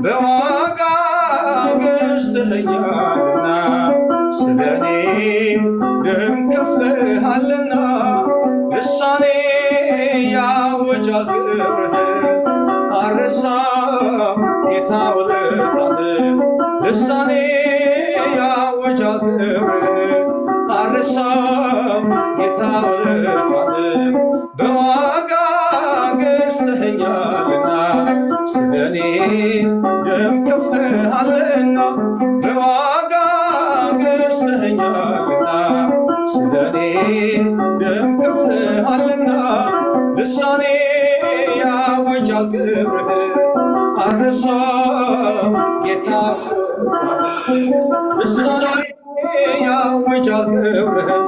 በዋጋ ገዝተኸኛልና ስለኔ ደም ከፍለሃልና ልሳኔ ያወጃል ክብርህን አልረሳም ጌታ ውለታህን ልሳኔ ያወጃል ክብርህን አልረሳም ጌታ ውለታህን በዋጋ ገዝተኸኛልና ስለኔ ደም ከፍለሃልና በዋጋ ገዝተኸኛልና ስለኔ ደም ከፍለሃልና ልሳኔ ያወጃል ክብርህን አልረሳም ጌታ ልሳኔ ያወጃል ክብርህን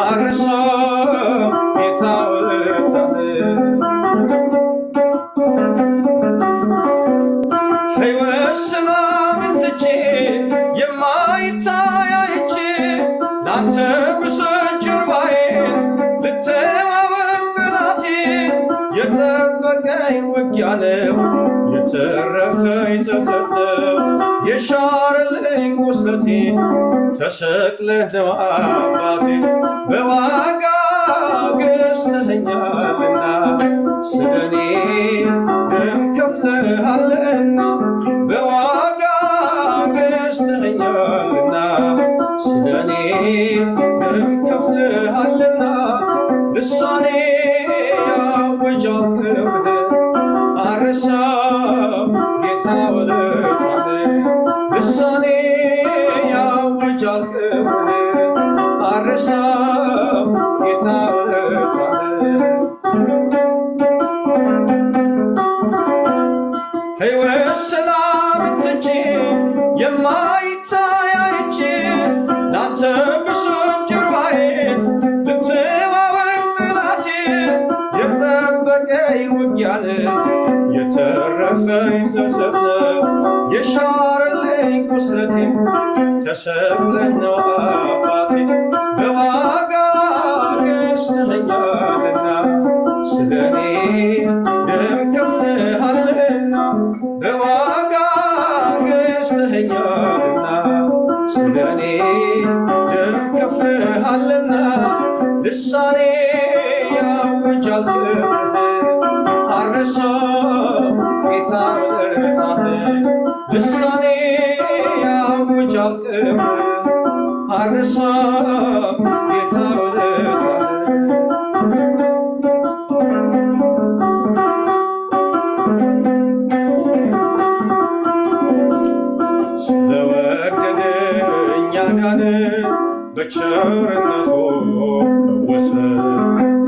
አልረሳም ጌታ ውለታህን ሕይወት ሰላምን ትቼ የማይታይ አይቼ ላንተ ብሰጥ ጀርባዬን ልተዋወቅ ጠላቴን የጠበቀኝ ውጊያ ነው የተረፈኝ ጸጸት ነው የሻረልኝ ቁስለቴን ተሰቅለህ ነው አባቴ በዋጋ ገዝተኸኛልና ስለኔ ደም ከፍለሃልና በዋጋ ገዝተኸኛልና ስለኔ ደም ከፍለሃልና ልሳኔ ያወጃል ክብርህን አልረሳም ጌታ ውለታህን ልሳኔ ያወጃል ክብርህን አልረሳም ጌታ ውለታህን ሕይወት ሰላምን ትቼ የማይታይ አይቼ ላንተ ብሰጥ ጀርባዬን ልተዋወቅ ጠላቴን የጠበቀኝ ውጊያ ነው የተረፈኝ ጸጸት ነው የሻረልኝ ቁስለቴን ተሰቅለህ ነው አባቴ በዋጋ ገዝተኸኛልና ስለኔ ደም ከፍለሃልና በዋጋ ገዝተኸኛልና ስለኔ ደም ከፍለሃልና ልሳኔ ያወጃል ክብርህን አልረሳም ጌታ ውለታህን ልሳኔ ያወጃል ክብርህን አልረሳም ጌታ ውለታህን ስለወደደኝ አዳነኝ በቸርነቱ ፈወሰ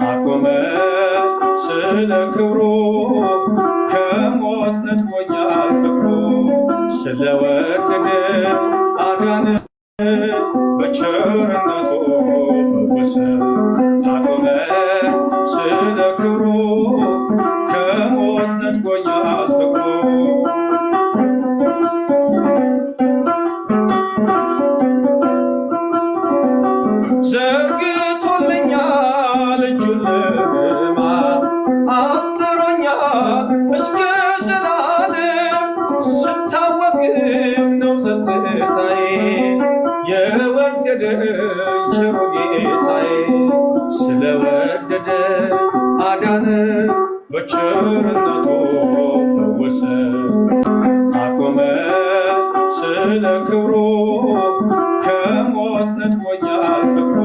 አቆመ ስለ ክብሩ ከሞት ነጥቆኛል ፍቅሩ ስለወደደኝ አዳነኝ በቸርነቱ ፈወሰ አቆመ ስለ ክብሩ ከሞት ነጥቆኛል ፍቅሩ ዘርግቶልኛል እጁን ለሕማም አፍቅሮኛል እስከ ዘላለም ስታወቅም ነው ጸጥታዬ የወደደኝ ቸሩ ጌታዬ ስለወደደኝ አዳነኝ በቸርነቱ ፈወሰ አቆመ ስለ ክብሩ ከሞት ነጥቆኛል ፍቅሩ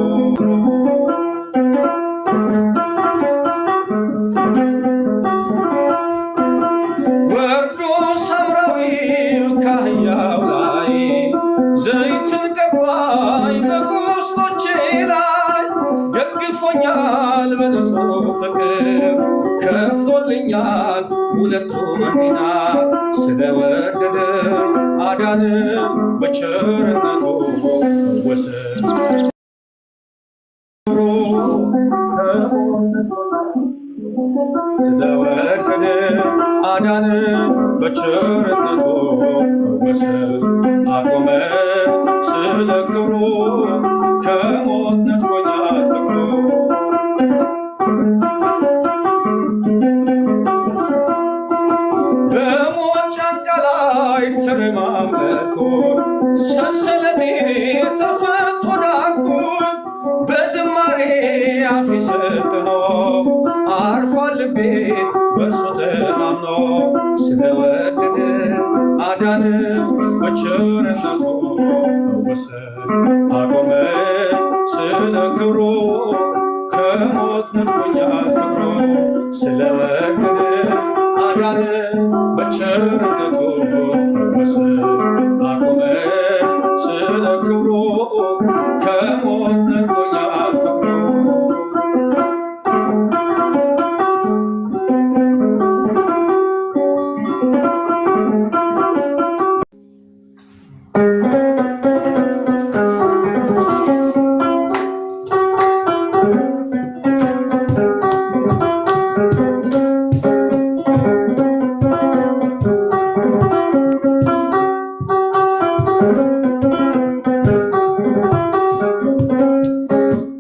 ወርዶ ሳምራዊው ካህያው ላይ ዘይትን ቀባኝ በቁስሎቼ ላይ ደግፎኛል በንጹህ ፍቅር ከፍሎልኛል ሁለቱን ዲናር ስለወደደኝ አዳነኝ በቸርነቱ ፈወሰ ስለወደደኝ አዳነኝ በቸርነቱ ፈወሰ አቆመ ስለ ክብሩ ከሞት ነጥቆኛል ፍቅሩ ሰንሰለቴ ተፈቶ ዳንኩኝ በዝማሬ አፌ ሰጥኖ አርፏል ልቤ በእርሱ ተማምኖ ስለወደደ አዳነ በቸርነቱ ፈወሰ አቆመ ስለ ክብሩ ከሞት ነጥቆኛል ፍቅሩ ስለወደደ አዳነ በቸርነቱ ፈወሰ አቆመ ስለ ክብሩ ከሞት ነጥቆኛል ፍቅሩ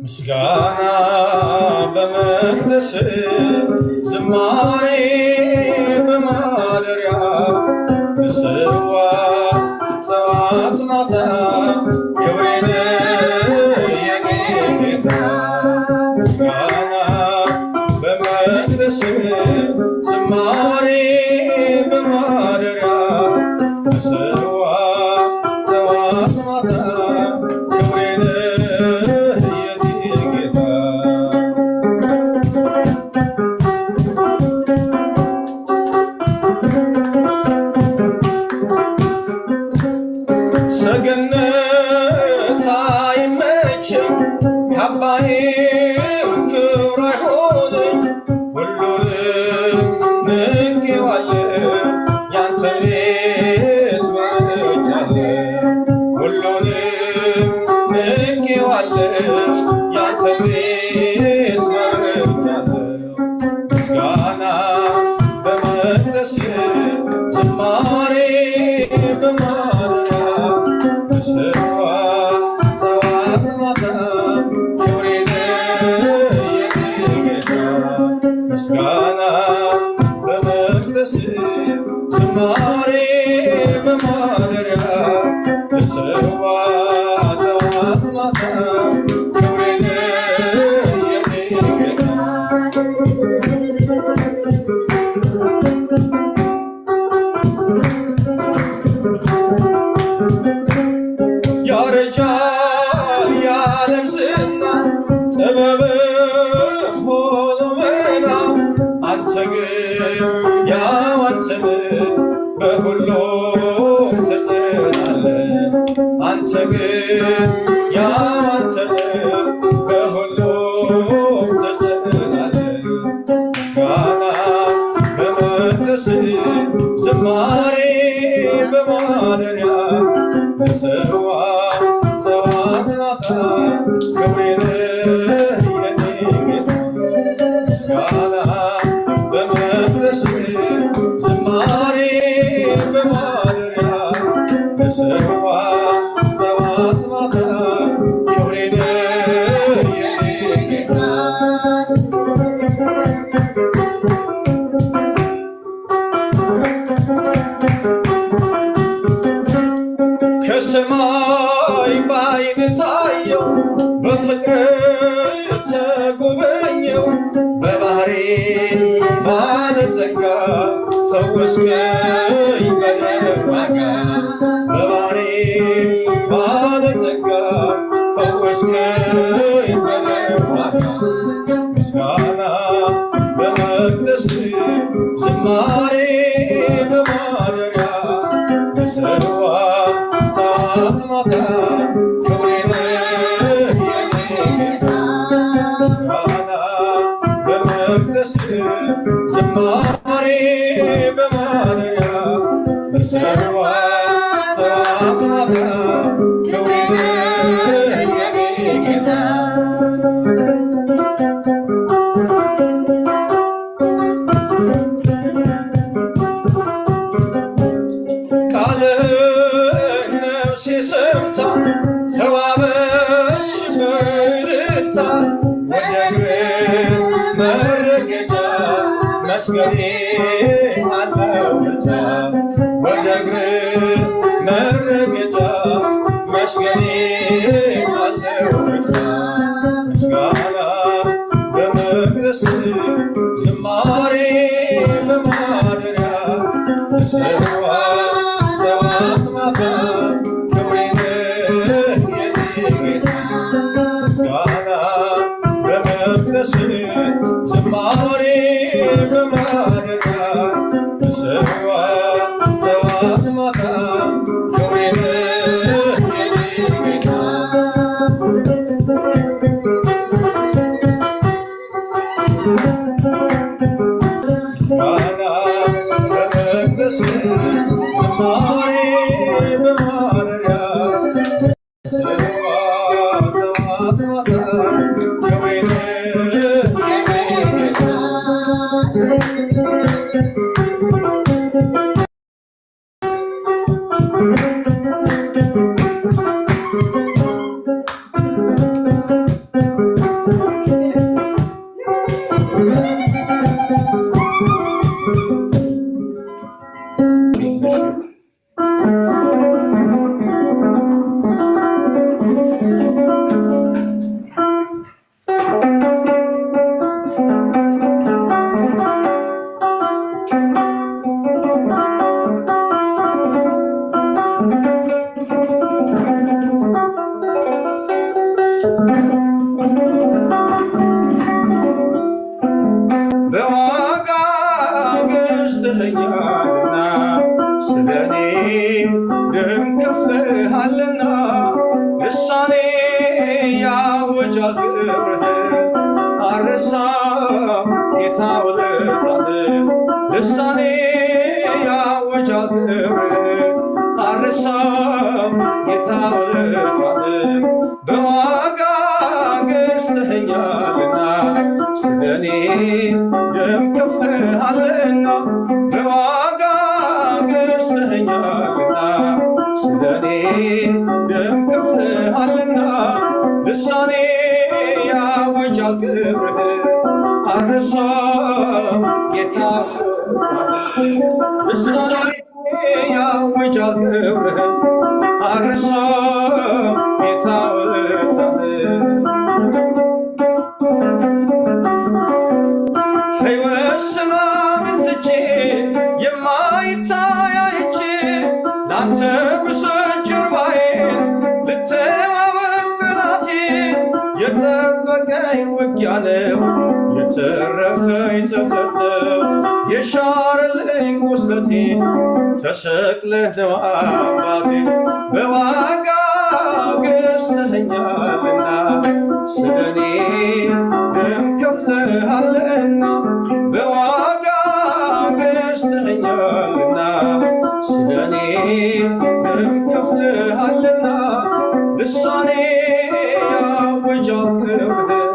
ምስጋና በመቅደስ ዝማሬ በማደሪያ ልሰዋ ጠዋት ማታ ክብሬን የኔ ጌታ ምስጋና በመቅደስ ዝማሬ በማደሪያ ልሰዋ ጠዋት ማታ ክብሬን ሰገነት አይመቸኝ ካባዬም ክብር አይሆነኝ ሁሉንም ንቄዋለሁ ያንተን ቤት መርጫለሁ ሁሉንም ንቄዋለሁ ያንተን ቤት መርጫለሁ ምስጋና በመቅደስ ዝማሬ በማደሪያ ልሰዋ ጠዋት ማታ ክብሬን የኔ ጌታ ምስጋና በመቅደስ ዝማሬ በማደሪያ ልሰዋ ጠዋት ማታ ክብሬን የኔ ጌታ ያረጃል የዓለም ዝና ጥበብም ሆኖ መና አንተ ግን ያው አንተን በሁሉም ትጸናለህ አንተ ግን ያው አንተን በሁሉም ትጸናለህ ምስጋና በመቅደስ ዝማሬ በማደሪያ ልሰዋ ጠዋት ማታ ክብሬን የኔ ጌታ ምስጋና በመቅደስ ዝማሬ በማደሪያ ልሰዋ ጠዋት ማታ ክብሬን የኔ ጌታ ከሰማይ በዓይን ታየው በፍቅር ተጎበኘው በባህሬ ባለጸጋ ፈወስከኝ በደም ዋጋ በባህሬ ባለጸጋ ፈወስከኝ በደም ዋጋ ምስጋና በመቅደስ ዝማሬ በማደሪያ ልሰዋ ጠዋት ማታ ክብሬን የኔ ጌታ ምስጋና በመቅደስ ዝማሬ በማደሪያ ልሰዋ ጠዋት ማታ ክብሬን የኔ ጌታ ሰምታ ተዋበች በእልልታ ወደ እግር መረገጫ መስቀሌ አለው ብቻ ወደ እግር መረገጫ መስገኔ አለው ምስጋና በመቅደስ ዝማሬ በማደሪያ ልሰዋ ጠዋት ማታ ክብሬን የኔ ጌታ ምስጋና በመቅደስ ዝማሬ በማደሪያ ልሰዋ ጠዋት ማታ ክብሬን የኔ ጌታ ምስጋና በመቅደስ ዝማሬ በማደሪያ ልሰዋ ጠዋት ማታ ክብሬን የኔ ጌታ በዋጋ ገዝተኸኛልና ስለኔ ደም ከፍለሃልና ልሳኔ ያወጃል ክብርህን አልረሳም ጌታ ውለታህን ልሳኔ ያወጃል ክብርህን አልረሳም ጌታ ውለታህን በዋጋ ገዝተኸኛልና ስለኔ ደም ከፍለሃልና በዋጋ ገዝተኸኛልና ስለኔ ደም ከፍለሃልና ልሳኔ ያወጃል ክብርህን አልረሳም ጌታ ልሳኔ ያወጃል ክብርህን አልረሳም ጌታ ውለታህን ሕይወት ሰላምን ትቼ የማይታይ አይቼ ላንተ ብሰጥ ጀርባዬን ልተዋወቅ ጠላቴን የጠበቀኝ ውጊያ ነው የተረፈኝ ጸጸት ነው የሻረልኝ ቁስለቴን ተሰቅለህ ነው አባቴ በዋጋ ገዝተኸኛልና ስለኔ ደም ከፍለሃልና በዋጋ ገዝተኸኛልና ስለኔ ደም ከፍለሃልና ልሳኔ ያወጃል ክብርህን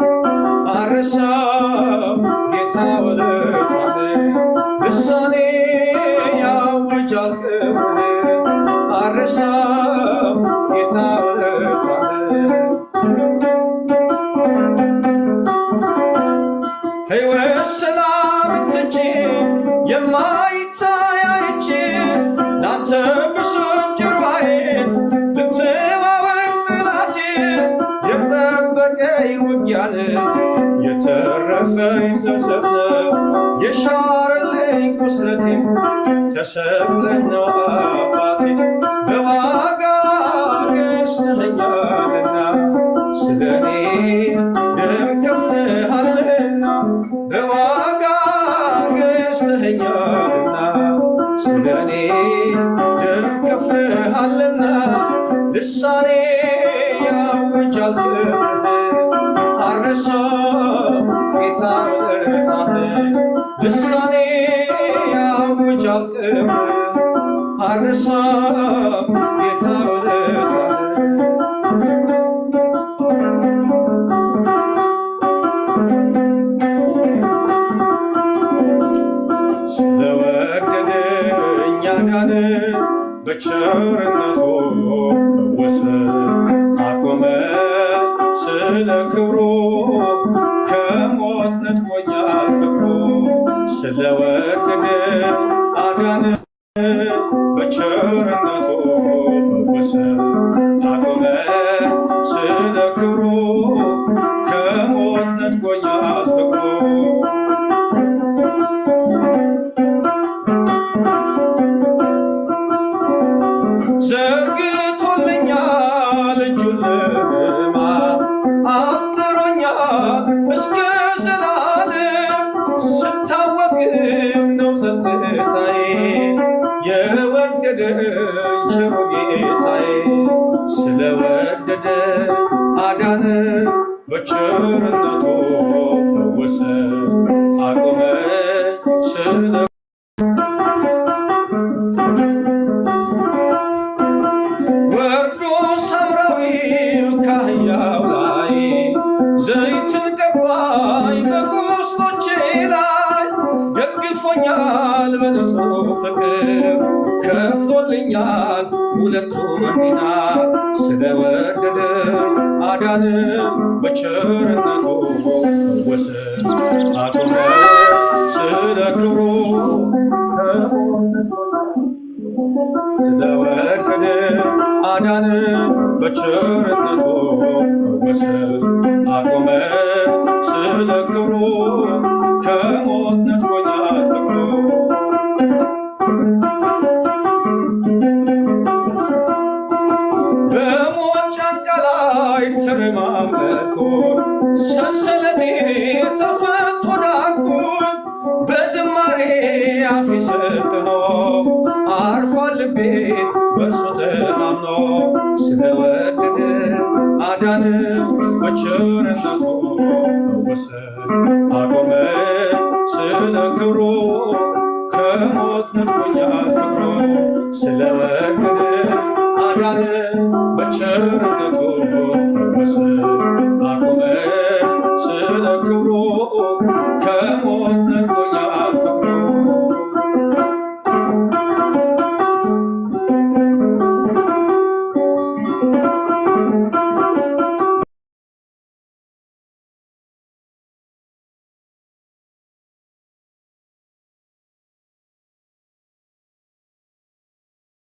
አልረሳም ጌታ ውለታህን ልሳኔ ያወጃል ክብርህን አልረሳም ጌታ ውለታህን ሕይወት ሰላምን ትቼ የማይታይ አይቼ ላንተ ብሰጥ ጀርባዬን ልተዋወቅ ጠላቴን የጠበቀኝ ውጊያ ነው የተረፈኝ ጸጸት ነው የሻረልኝ ቁስለቴን ተሰቅለህ ነው አባቴ በዋጋ ገዝተኸኛልና ስለኔ ደም ከፍለሃልና በዋጋ ገዝተኸኛልና ስለኔ ደም ከፍለሃልና ልሳኔ ያወጃል ክብርህን አልረሳም ጌታ ውለታህን ልሳኔ ያወጃል ክብርህን አልረሳም ጌታ ውለታህን ስለወደደኝ አዳነኝ በቸርነቱ ፈወሰ አቆመ ስለ ክብሩ ከሞት ነጥቆኛል ፍቅሩ ስለወደደኝ አዳነኝ በቸርነቱ ፈወሰ አቆመ ጸጥታዬ የወደደኝ ቸሩ ጌታዬ ስለወደደ አዳነ በቸርነቱ ፈወሰ አቆመ ስለ ወርዶ ሳምራዊው ካህያው ላይ ዘይትን ቀባኝ በቁስሎቼ ላይ ደግፎኛል በንጹሕ ፍቅር ከፍሎልኛል ሁለቱን ዲናር ስለወደደ አዳነ በቸርነቱ ፈወሰ አቆመ ስለ ክብሩ ስለወደደ አዳነ በቸርነቱ ፈወሰ አቆመ ስለ ክብሩ ከሞት ነጥቆኛል ፍቅሩ በሞት ጫንቃ ላይ ተረማመድኩኝ ሰንሰለቴ ተፈቶ ዳንኩኝ በዝማሬ አፌ ሰጥኖ አርፏል ልቤ በእርሱ ተማምኖ ስለወደደ አዳነ በቸርነቱ ፈወሰ አቆመ ስለ ክብሩ ከሞት ነጥቆኛል ፍቅሩ ስለወደደ አዳነ በቸርነቱ ፈወሰ